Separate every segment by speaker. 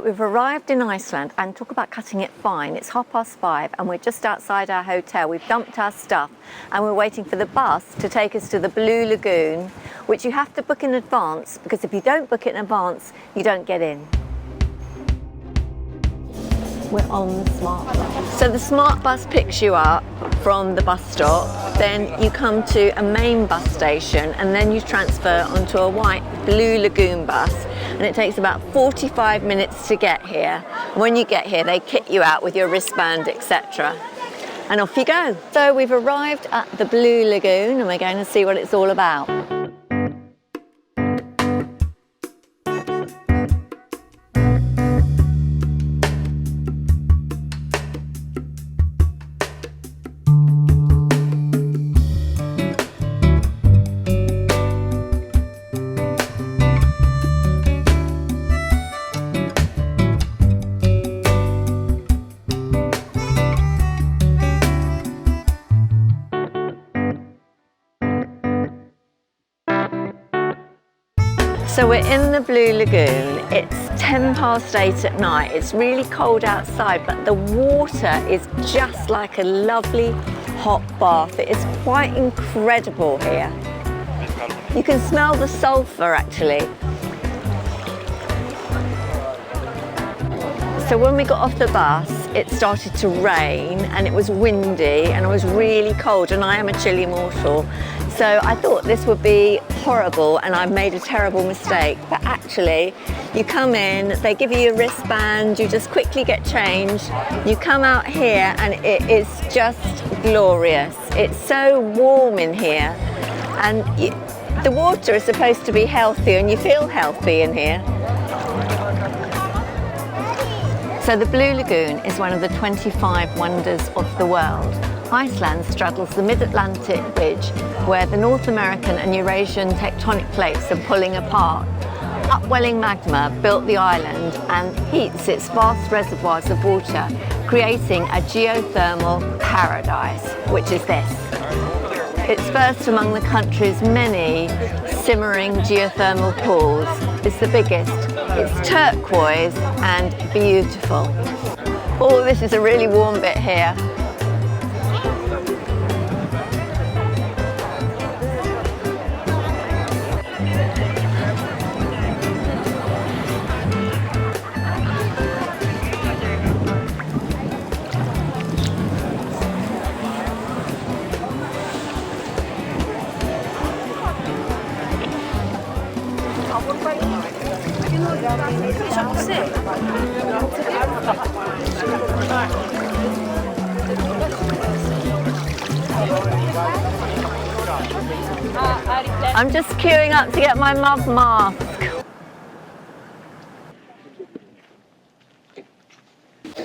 Speaker 1: we've arrived in Iceland, and talk about cutting it fine. It's 5:30 and we're just outside our hotel. We've dumped our stuff and we're waiting for the bus to take us to the Blue Lagoon, which you have to book in advance, because if you don't book it in advance, you don't get in. We're on the smart bus. So the smart bus picks you up from the bus stop, then you come to a main bus station, and then you transfer onto a white Blue Lagoon bus, and it takes about 45 minutes to get here. When you get here, they kit you out with your wristband, etc. And off you go. So we've arrived at the Blue Lagoon and we're going to see what it's all about. So we're in the Blue Lagoon. It's 8:10 at night. It's really cold outside, but the water is just like a lovely hot bath. It is quite incredible here. You can smell the sulphur actually. So when we got off the bus, it started to rain and it was windy and I was really cold, and I am a chilly mortal. So I thought this would be horrible and I've made a terrible mistake. But actually, you come in, they give you your wristband, you just quickly get changed. You come out here and it is just glorious. It's so warm in here, and the water is supposed to be healthy and you feel healthy in here. So the Blue Lagoon is one of the 25 wonders of the world. Iceland straddles the mid-Atlantic ridge where the North American and Eurasian tectonic plates are pulling apart. Upwelling magma built the island and heats its vast reservoirs of water, creating a geothermal paradise, which is this. It's first among the country's many simmering geothermal pools. It's the biggest. It's turquoise and beautiful. Oh, this is a really warm bit here. I'm just queuing up to get my mud mask.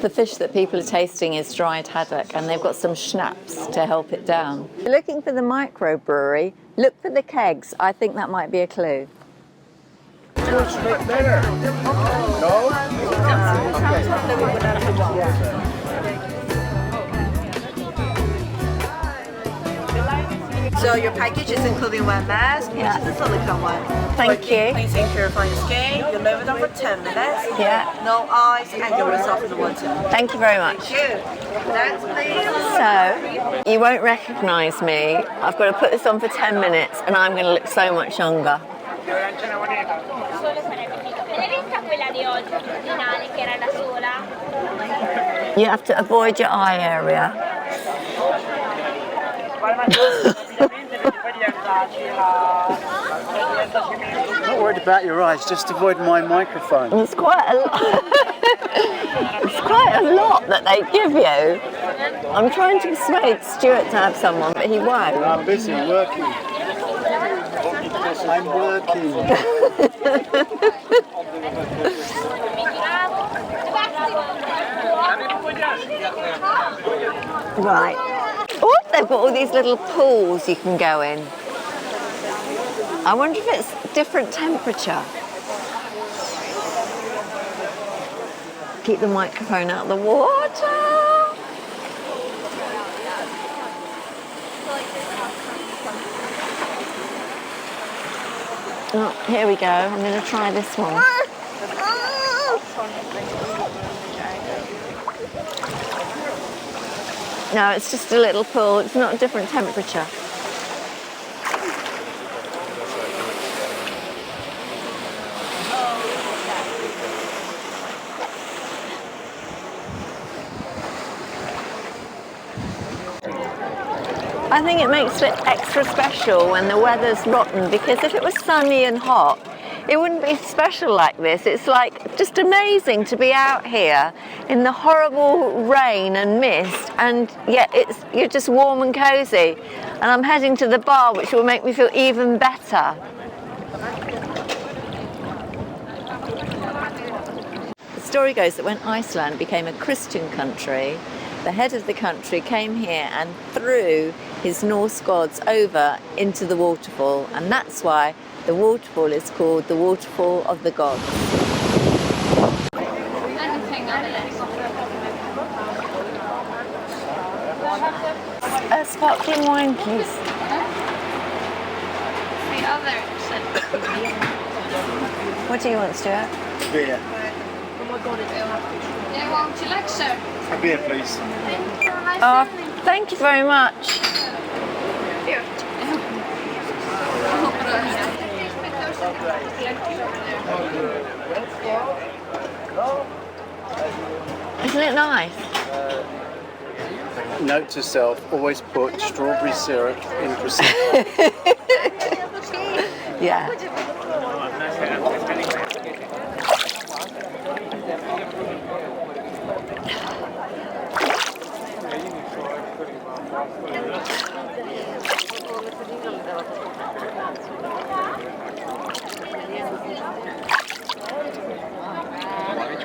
Speaker 1: The fish that people are tasting is dried haddock, and they've got some schnapps to help it down. If you're looking for the microbrewery, look for the kegs. I think that might be a clue.
Speaker 2: So your package is including one mask, which is a silicone one.
Speaker 1: Thank you.
Speaker 2: Cleansing, purifying the skin. You leave it on for 10 minutes.
Speaker 1: Yeah.
Speaker 2: No ice, and you rinse off with the water.
Speaker 1: Thank you very much.
Speaker 2: Thank you. Next, please.
Speaker 1: So, you won't recognise me. I've got to put this on for 10 minutes and I'm going to look so much younger. You have to avoid your eye area.
Speaker 3: Not worried about your eyes, just avoid my microphone.
Speaker 1: It's quite a lot. It's quite a lot that they give you. I'm trying to persuade Stuart to have someone, but he won't.
Speaker 3: I'm busy working. I'm working.
Speaker 1: Right. Oh, they've got all these little pools you can go in. I wonder if it's different temperature. Keep the microphone out of the water. Oh, here we go. I'm going to try this one. No, it's just a little pool. It's not a different temperature. I think it makes it extra special when the weather's rotten, because if it was sunny and hot, it wouldn't be special like this. It's like just amazing to be out here in the horrible rain and mist, and yet you're just warm and cozy. And I'm heading to the bar, which will make me feel even better. The story goes that when Iceland became a Christian country, the head of the country came here and threw his Norse gods over into the waterfall, and that's why the waterfall is called the Waterfall of the Gods. A sparkling wine, please. What do you want, Stuart?
Speaker 3: Beer. A beer, please.
Speaker 1: Oh, thank you very much. Isn't it nice?
Speaker 3: Note to self, always put strawberry syrup in Prosecco.
Speaker 1: Yeah.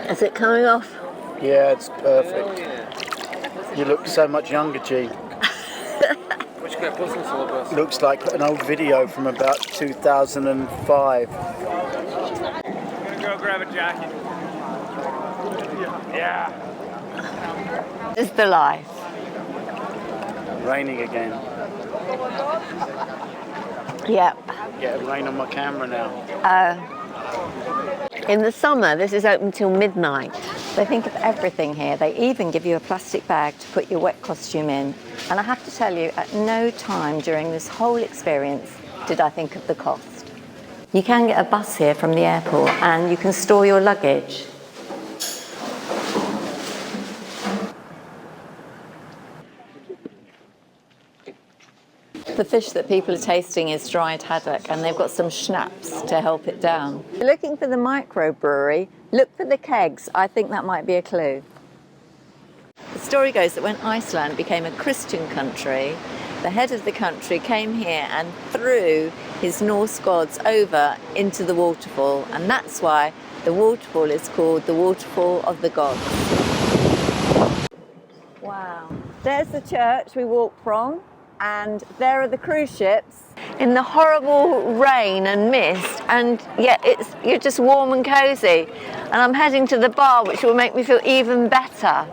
Speaker 1: Is it coming off?
Speaker 3: Yeah, it's perfect. You look so much younger, G. Looks like an old video from about 2005.
Speaker 4: I'm gonna go grab a jacket. Yeah.
Speaker 1: It's the life.
Speaker 3: Raining again.
Speaker 1: Yep.
Speaker 3: Get rain on my camera now.
Speaker 1: In the summer, this is open till midnight. They think of everything here. They even give you a plastic bag to put your wet costume in. And I have to tell you, at no time during this whole experience did I think of the cost. You can get a bus here from the airport and you can store your luggage. The fish that people are tasting is dried haddock, and they've got some schnapps to help it down. If you're looking for the microbrewery, look for the kegs. I think that might be a clue. The story goes that when Iceland became a Christian country, the head of the country came here and threw his Norse gods over into the waterfall, and that's why the waterfall is called the Waterfall of the Gods. Wow. There's the church we walked from. And there are the cruise ships in the horrible rain and mist, and yet you're just warm and cozy. And I'm heading to the bar, which will make me feel even better.